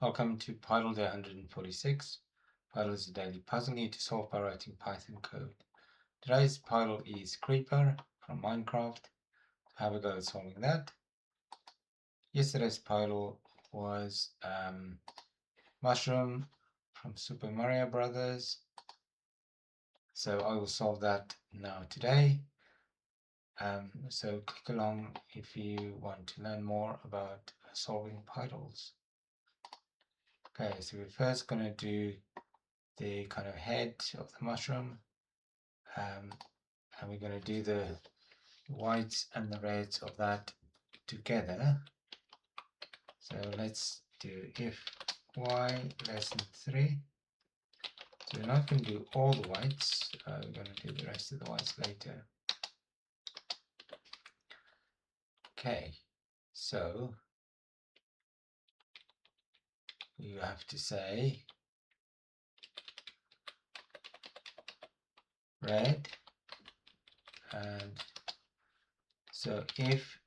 Welcome to Pydle Day 146. Pydle is a daily puzzle you need to solve by writing Python code. Today's Pydle is Creeper from Minecraft. Have a go at solving that. Yesterday's Pydle was Mushroom from Super Mario Brothers. So I will solve that now today. So click along if you want to learn more about solving Pydles. Okay, so we're first going to do the kind of head of the mushroom, and we're going to do the whites and the reds of that together. So let's do if y less than 3. So we're not going to do all the whites, we're going to do the rest of the whites later. Okay, so you have to say red, and so if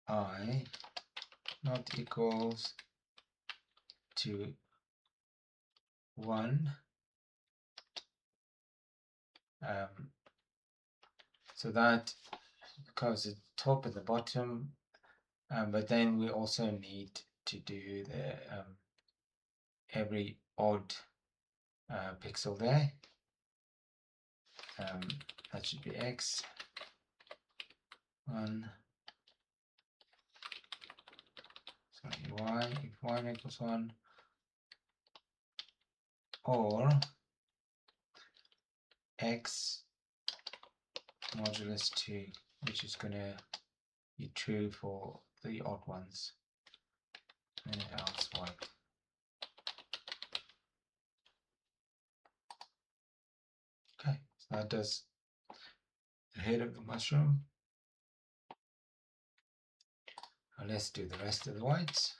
I not equals to 1, so that covers the top and the bottom, but then we also need to do the every odd pixel there. That should be x 1, sorry, y, if y equals 1, or x modulus 2, which is going to be true for the odd ones, and else white. Okay, so that does the head of the mushroom. Now let's do the rest of the whites.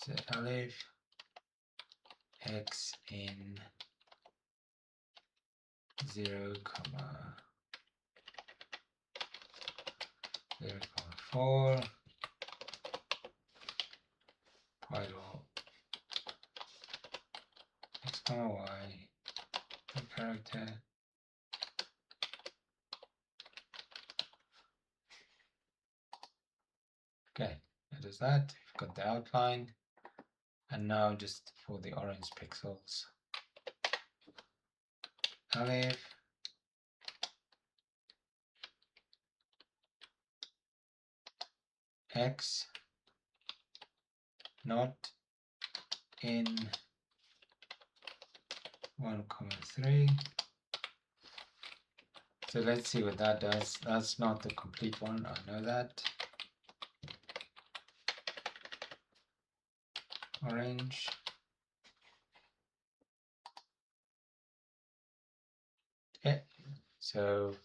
So aleph x in 0, 0,4, Pydle x, y, the character, okay, that is that. We've got the outline, and now just for the orange pixels, aleph x not in 1,3. So let's see what that does. That's not the complete one, I know that. Orange. Okay, so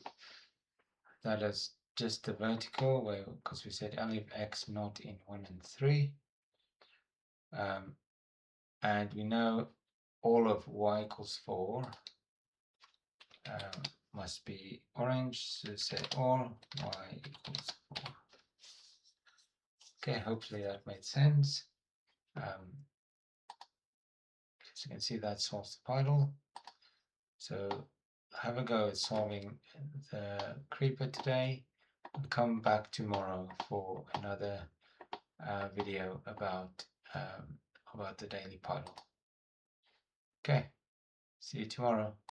that is just the vertical, where because we said aleph x not in 1 and 3. And we know all of y equals 4 must be orange, so say all y equals 4. Okay, hopefully that made sense. As you can see, that solves the Pydle. So have a go at solving the creeper today, and come back tomorrow for another video about the daily Pydle. Okay, see you tomorrow.